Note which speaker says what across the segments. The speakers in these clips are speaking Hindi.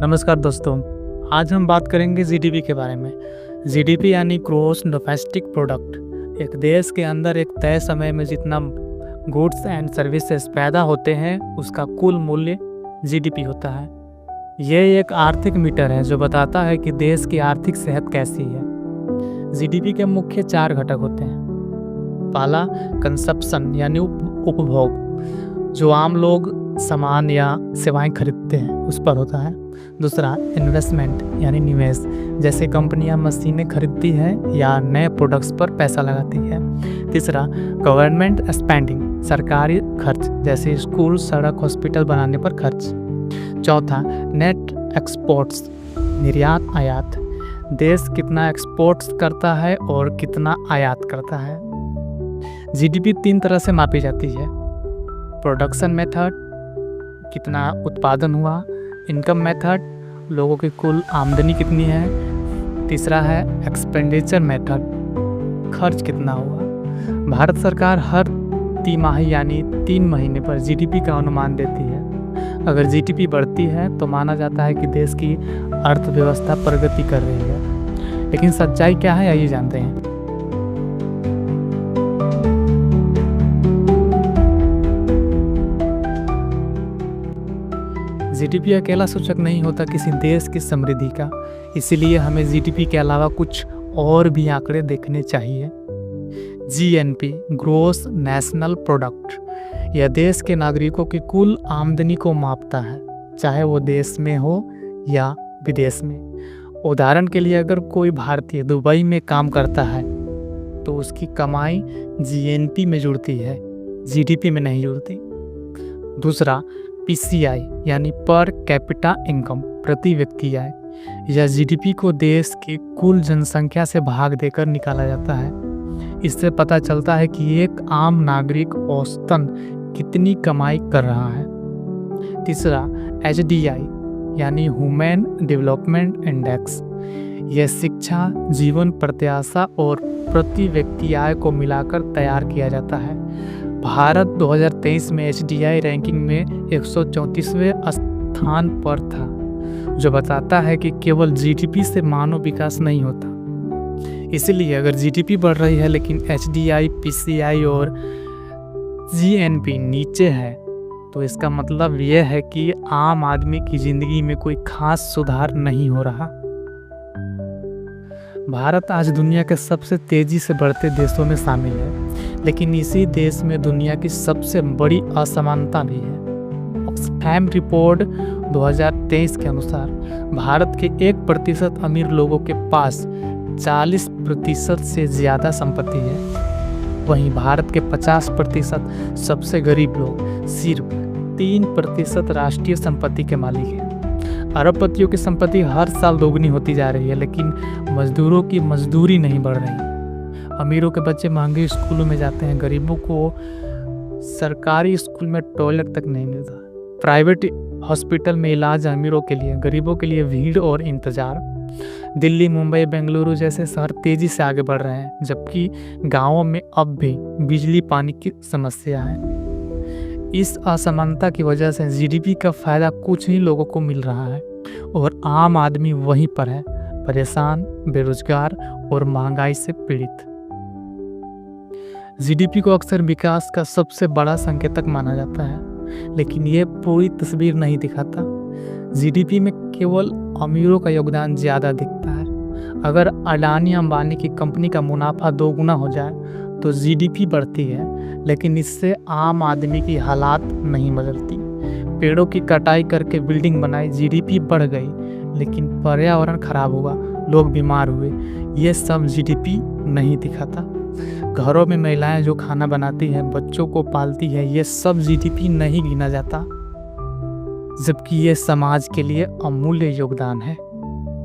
Speaker 1: नमस्कार दोस्तों। आज हम बात करेंगे जीडीपी के बारे में। जीडीपी यानी ग्रोस डोमेस्टिक प्रोडक्ट। एक देश के अंदर एक तय समय में जितना गुड्स एंड सर्विसेज पैदा होते हैं उसका कुल मूल्य जीडीपी होता है। ये एक आर्थिक मीटर है जो बताता है कि देश की आर्थिक सेहत कैसी है। जीडीपी के मुख्य 4 घटक होते हैं। पहला कंजप्शन यानी उपभोग, जो आम लोग सामान या सेवाएं खरीदते हैं उस पर होता है। दूसरा इन्वेस्टमेंट यानी निवेश, जैसे कंपनियां मशीनें खरीदती हैं या नए प्रोडक्ट्स पर पैसा लगाती है। तीसरा गवर्नमेंट स्पेंडिंग, सरकारी खर्च जैसे स्कूल, सड़क, हॉस्पिटल बनाने पर खर्च। चौथा नेट एक्सपोर्ट्स, निर्यात आयात, देश कितना एक्सपोर्ट्स करता है और कितना आयात करता है। जीडीपी 3 तरह से मापी जाती है। प्रोडक्शन मेथड, कितना उत्पादन हुआ। इनकम मेथड, लोगों की कुल आमदनी कितनी है। तीसरा है एक्सपेंडिचर मेथड, खर्च कितना हुआ। भारत सरकार हर तिमाही यानी 3 महीने पर जीडीपी का अनुमान देती है। अगर जीडीपी बढ़ती है तो माना जाता है कि देश की अर्थव्यवस्था प्रगति कर रही है। लेकिन सच्चाई क्या है आइए जानते हैं। जीडीपी अकेला सूचक नहीं होता किसी देश की समृद्धि का, इसीलिए हमें जीडीपी के अलावा कुछ और भी आंकड़े देखने चाहिए। जीएनपी, ग्रोस नेशनल प्रोडक्ट, यह देश के नागरिकों की कुल आमदनी को मापता है, चाहे वो देश में हो या विदेश में। उदाहरण के लिए अगर कोई भारतीय दुबई में काम करता है तो उसकी कमाई जीएनपी में जुड़ती है, जीडीपी में नहीं जुड़ती। दूसरा पीसीआई यानी पर कैपिटा इनकम, प्रति व्यक्ति आय। यह जीडीपी को देश की कुल जनसंख्या से भाग देकर निकाला जाता है। इससे पता चलता है कि एक आम नागरिक औसतन कितनी कमाई कर रहा है। तीसरा एचडीआई यानी ह्यूमन डेवलपमेंट इंडेक्स, यह शिक्षा, जीवन प्रत्याशा और प्रति व्यक्ति आय को मिलाकर तैयार किया जाता है। भारत 2023 में एचडीआई रैंकिंग में 134वें स्थान पर था, जो बताता है कि केवल जीडीपी से मानव विकास नहीं होता। इसलिए अगर जीडीपी बढ़ रही है लेकिन एचडीआई, पीसीआई और जीएनपी नीचे है तो इसका मतलब यह है कि आम आदमी की जिंदगी में कोई खास सुधार नहीं हो रहा। भारत आज दुनिया के सबसे तेजी से बढ़ते देशों में शामिल है, लेकिन इसी देश में दुनिया की सबसे बड़ी असमानता भी है। ऑक्सफैम रिपोर्ट 2023 के अनुसार भारत के 1% अमीर लोगों के पास 40% से ज़्यादा संपत्ति है। वहीं भारत के 50% सबसे गरीब लोग सिर्फ 3% राष्ट्रीय संपत्ति के मालिक हैं। अरबपतियों की संपत्ति हर साल दोगुनी होती जा रही है, लेकिन मजदूरों की मजदूरी नहीं बढ़ रही। अमीरों के बच्चे महंगे स्कूलों में जाते हैं, गरीबों को सरकारी स्कूल में टॉयलेट तक नहीं मिलता। प्राइवेट हॉस्पिटल में इलाज अमीरों के लिए, गरीबों के लिए भीड़ और इंतजार। दिल्ली, मुंबई, बेंगलुरु जैसे शहर तेजी से आगे बढ़ रहे हैं, जबकि गाँवों में अब भी बिजली पानी की समस्या है। इस असमानता की वजह से जीडीपी का फायदा कुछ ही लोगों को मिल रहा है और आम आदमी वहीं पर है, परेशान, बेरोजगार और महंगाई से पीड़ित। जीडीपी को अक्सर विकास का सबसे बड़ा संकेतक माना जाता है, लेकिन ये पूरी तस्वीर नहीं दिखाता। जीडीपी में केवल अमीरों का योगदान ज़्यादा दिखता है। अगर अडानी अंबानी की कंपनी का मुनाफा 2 गुना हो जाए तो जीडीपी बढ़ती है, लेकिन इससे आम आदमी की हालात नहीं बदलती। पेड़ों की कटाई करके बिल्डिंग बनाई, जीडीपी बढ़ गई, लेकिन पर्यावरण खराब हुआ, लोग बीमार हुए, ये सब जीडीपी नहीं दिखाता। घरों में महिलाएं जो खाना बनाती हैं, बच्चों को पालती है, ये सब जीडीपी नहीं गिना जाता, जबकि ये समाज के लिए अमूल्य योगदान है।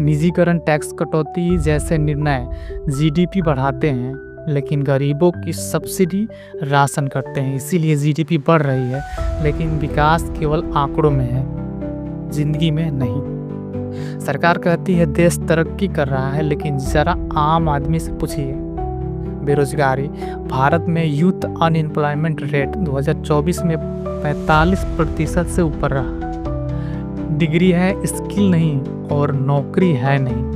Speaker 1: निजीकरण, टैक्स कटौती जैसे निर्णय जीडीपी बढ़ाते हैं, लेकिन गरीबों की सब्सिडी राशन करते हैं। इसीलिए जीडीपी बढ़ रही है, लेकिन विकास केवल आंकड़ों में है, जिंदगी में नहीं। सरकार कहती है देश तरक्की कर रहा है, लेकिन ज़रा आम आदमी से पूछिए। बेरोजगारी, भारत में यूथ अनएम्प्लॉयमेंट रेट 2024 में 45% से ऊपर रहा। डिग्री है, स्किल नहीं और नौकरी है नहीं।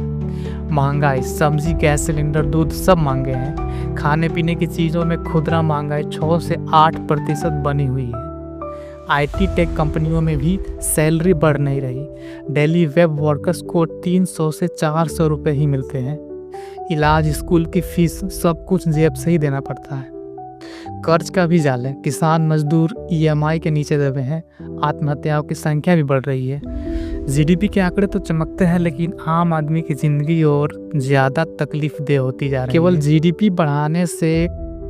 Speaker 1: महंगाई, सब्जी, गैस सिलेंडर, दूध सब महंगे हैं। खाने पीने की चीज़ों में खुदरा महंगाई 6 से 8% बनी हुई है। आईटी टेक कंपनियों में भी सैलरी बढ़ नहीं रही। डेली वेब वर्कर्स को 300 से 400 रुपये ही मिलते हैं। इलाज, स्कूल की फीस सब कुछ जेब से ही देना पड़ता है। कर्ज का भी जाल है। किसान मजदूर ईएमआई के नीचे दबे हैं। आत्महत्याओं की संख्या भी बढ़ रही है। जीडीपी के आंकड़े तो चमकते हैं, लेकिन आम आदमी की जिंदगी और ज़्यादा तकलीफदेह होती जा रही है। केवल जीडीपी बढ़ाने से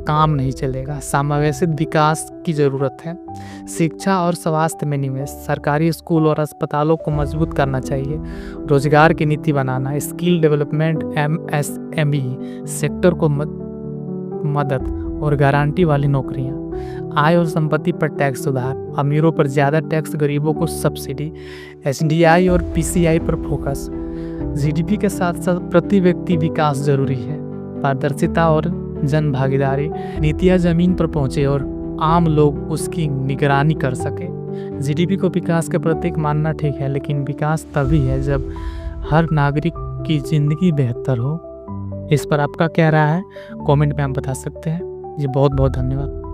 Speaker 1: काम नहीं चलेगा, समावेशित विकास की ज़रूरत है। शिक्षा और स्वास्थ्य में निवेश, सरकारी स्कूल और अस्पतालों को मजबूत करना चाहिए। रोजगार की नीति बनाना, स्किल डेवलपमेंट, एमएसएमई सेक्टर को मदद और गारंटी वाली नौकरियां। आय और संपत्ति पर टैक्स सुधार, अमीरों पर ज़्यादा टैक्स, गरीबों को सब्सिडी। एसडीआई और पीसीआई पर फोकस। जीडीपी के साथ साथ प्रति व्यक्ति विकास जरूरी है। पारदर्शिता और जन भागीदारी, नीतियाँ ज़मीन पर पहुँचे और आम लोग उसकी निगरानी कर सके। जीडीपी को विकास के प्रतीक मानना ठीक है, लेकिन विकास तभी है जब हर नागरिक की ज़िंदगी बेहतर हो। इस पर आपका क्या राय है, कमेंट में आप बता सकते हैं। जी बहुत बहुत धन्यवाद।